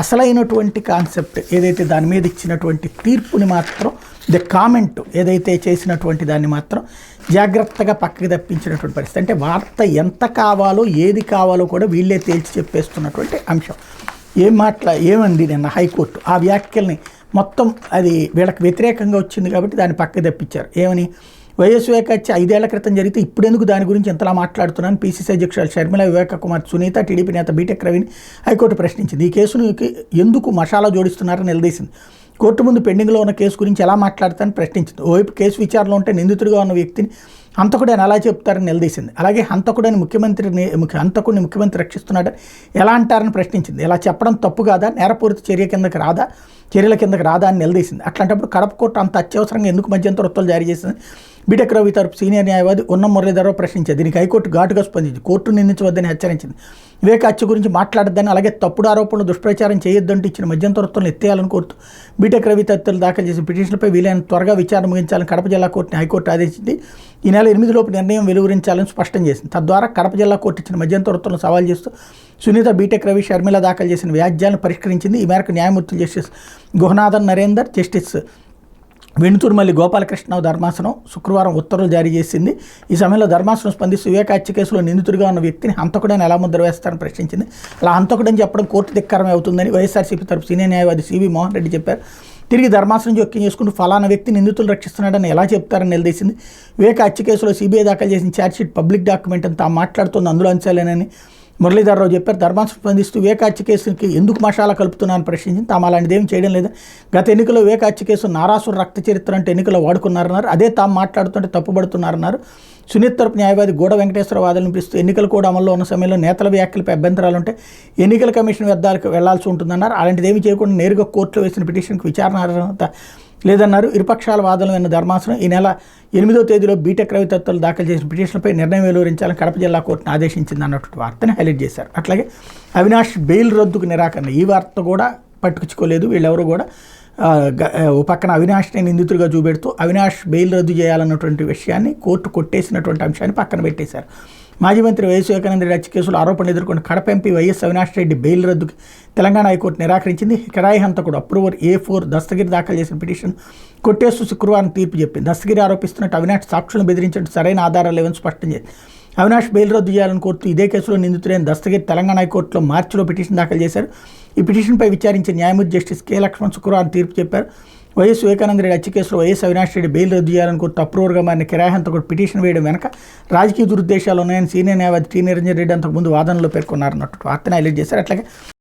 అసలైనటువంటి కాన్సెప్ట్ ఏదైతే దాని మీద ఇచ్చినటువంటి తీర్పుని మాత్రం కామెంట్ ఏదైతే చేసినటువంటి దాన్ని మాత్రం జాగ్రత్తగా పక్కకి తప్పించినటువంటి పరిస్థితి. అంటే వార్త ఎంత కావాలో ఏది కావాలో కూడా వీళ్ళే తేల్చి చెప్పేస్తున్నటువంటి అంశం. ఏమంది నిన్న హైకోర్టు ఆ వ్యాఖ్యల్ని మొత్తం అది వీళ్ళకి వ్యతిరేకంగా వచ్చింది కాబట్టి దాన్ని పక్కకి తప్పించారు. ఏమని, వైఎస్ వివేకాచ్య 5 ఏళ్ల క్రితం జరిగితే ఇప్పుడెందుకు దాని గురించి ఎంతలా మాట్లాడుతున్నాను పీసీసీ అధ్యక్షురాలు షర్మిల, వివేక కుమార్ సునీత, టీడీపీ నేత బీటెక్ రవిని హైకోర్టు ప్రశ్నించింది. ఈ కేసును ఎందుకు మసాలా జోడిస్తున్నారని నిలదీసింది. కోర్టు ముందు పెండింగ్లో ఉన్న కేసు గురించి ఎలా మాట్లాడతారని ప్రశ్నించింది. ఓవైపు కేసు విచారణలో ఉంటే నిందితుడిగా ఉన్న వ్యక్తిని హంతకుడని ఎలా చెప్తారని నిలదీసింది. అలాగే హంతకుడిని ముఖ్యమంత్రి రక్షిస్తున్నాడని ఎలా అంటారని ప్రశ్నించింది. ఇలా చెప్పడం తప్పు కాదా, నేరపూరిత చర్యల కిందకి రాదా అని నిలదీసింది. అట్లాంటప్పుడు కడప కోర్టు అంత అత్యవసరంగా ఎందుకు మధ్యంతర ఉత్తర్వులు జారీ చేసింది. బీటెక్ రవి తరపు సీనియర్ న్యాయవాది ఉన్నం మురళీధరరావు ప్రశ్నించారు. దీనికి హైకోర్టు ఘాటుగా స్పందించి కోర్టు నిందించవద్దని హెచ్చరించింది. వివేక హత్య గురించి మాట్లాడద్దని, అలాగే తప్పుడు ఆరోపణలు దుష్ప్రచారం చేయొద్దంటూ ఇచ్చిన మధ్యంతర ఉత్తర్వులను ఎత్తేయాలని కోరుతూ బీటెక్ రవి తదితరులు దాఖలు చేసిన పిటిషన్లపై వీలైన త్వరగా విచారణ ముగించాలని కడప జిల్లా కోర్టుని హైకోర్టు ఆదేశించి ఈ నెల 8 లోపు నిర్ణయం వెలువరించాలని స్పష్టం చేసింది. తద్వారా కడప జిల్లా కోర్టు ఇచ్చిన మధ్యంతర ఉత్తర్వులను సవాల్ చేస్తూ సునీత, బీటెక్ రవి, షర్మిల దాఖలు చేసిన వ్యాజ్యాలను పరిష్కరించింది. ఈ మేరకు న్యాయమూర్తులు జస్టిస్ గుహనాథన్ నరేందర్, జస్టిస్ వెణుతుర్మల్లి గోపాలకృష్ణరావు ధర్మాసనం శుక్రవారం ఉత్తర్వులు జారీ చేసింది. ఈ సమయంలో ధర్మాసనం స్పందిస్తూ వివేక హత్య కేసులో నిందితుడిగా ఉన్న వ్యక్తిని హంతకుడని ఎలా ముద్ర వేస్తారని ప్రశ్నించింది. అలా హంతకుడని చెప్పడం కోర్టు ధిక్కారమే అవుతుందని వైఎస్ఆర్సీపీ తరపు సీనియర్ న్యాయవాది సివి మోహన్ రెడ్డి చెప్పారు. తిరిగి ధర్మాసనం జోక్యం చేసుకుంటూ ఫలానా వ్యక్తి నిందితులు రక్షిస్తున్నాడని ఎలా చెప్తారని నిలదీసింది. వివేక హత్య కేసులో సిబిఐ దాఖలు చేసిన ఛార్జ్షీట్ పబ్లిక్ డాక్యుమెంట్ అని తాము మాట్లాడుతుంది అందులో అంశాలేనని మురళీధరరావు చెప్పారు. ధర్మాసనం స్పందిస్తూ వివేక హత్య కేసుకి ఎందుకు మసాలా కలుపుతున్నారని ప్రశ్నించింది. తాము అలాంటిదేమీ చేయడం లేదు. గత ఎన్నికల్లో వివేక హత్య కేసు నారాసుర రక్త చరిత్ర అంటే ఎన్నికల్లో వాడుకున్నారన్నారు. అదే తాము మాట్లాడుతుంటే తప్పుపడుతున్నారన్నారు. సునీత తరపు న్యాయవాది గూడ వెంకటేశ్వర వాదనలు వినిపిస్తూ ఎన్నికలు కూడా అమల్లో ఉన్న సమయంలో నేతల వ్యాఖ్యలపై అభ్యంతరాలుంటే ఎన్నికల కమిషన్ వద్దకు వెళ్లాల్సి ఉంటుందన్నారు. అలాంటిదేమీ చేయకుండా నేరుగా కోర్టులో వేసిన పిటిషన్కి విచారణ అర్హత లేదన్నారు. ఇరుపక్షాల వాదనలు విన్న ధర్మాసనం ఈ నెల 8వ తేదీలో బీటెక్ రవి తత్వాలు దాఖలు చేసిన పిటిషన్లపై నిర్ణయం వెలువరించాలని కడప జిల్లా కోర్టును ఆదేశించింది అన్నటువంటి వార్తని హైలైట్ చేశారు. అట్లాగే అవినాష్ బెయిల్ రద్దుకు నిరాకరణ, ఈ వార్త కూడా పట్టుకుచ్చుకోలేదు. వీళ్ళెవరు కూడా ఓ పక్కన అవినాష్ని నిందితుడిగా చూపెడుతూ అవినాష్ బెయిల్ రద్దు చేయాలన్నటువంటి విషయాన్ని కోర్టు కొట్టేసినటువంటి అంశాన్ని పక్కన పెట్టేశారు. మాజీ మంత్రి వైఎస్ వివేకానంద రెడ్డి హత్య కేసులో ఆరోపణలు ఎదుర్కొన్న Kadapa MP YS Avinash Reddy bail రద్దుకి తెలంగాణ హైకోర్టు నిరాకరించింది. కిరాయి హంతకుడు అప్రూవర్ A4 దస్తగిరి దాఖలు చేసిన పిటిషన్ కొట్టేస్తూ శుక్రవారం తీర్పు చెప్పింది. దస్తగిరి ఆరోపిస్తున్నట్టు అవినాష్ సాక్షులను బెదిరించినట్టు సరైన ఆధారాలు లేవని స్పష్టం చేసింది. అవినాష్ బెయిల్ రద్దు చేయాలని కోరుతూ ఇదే కేసులో నిందితుడైన దస్తగిరి తెలంగాణ హైకోర్టులో మార్చిలో పిటిషన్ దాఖలు చేశారు. ఈ పిటిషన్పై విచారించిన న్యాయమూర్తి జస్టిస్ కె లక్ష్మణ్ శుక్రవారం తీర్పు చెప్పారు. వైఎస్ వివేకానంద రెడ్డి హత్య కేసులో వైఎస్ అవినాష్ రెడ్డి బెయిల్ రద్దు చేయాలని కోరుతూ అప్రూవర్గా మారిన కిరాయి హంతకుడు పిటిషన్ వేయడం వెనక రాజకీయ దురుద్దేశాలు ఉన్నాయని సీనియర్ న్యాయవాది టి నిరంజన్ రెడ్డి అంతకుముందు వాదనలో పేర్కొన్నారన్నట్టు వార్తను హైలైట్ చేశారు. అట్లాగే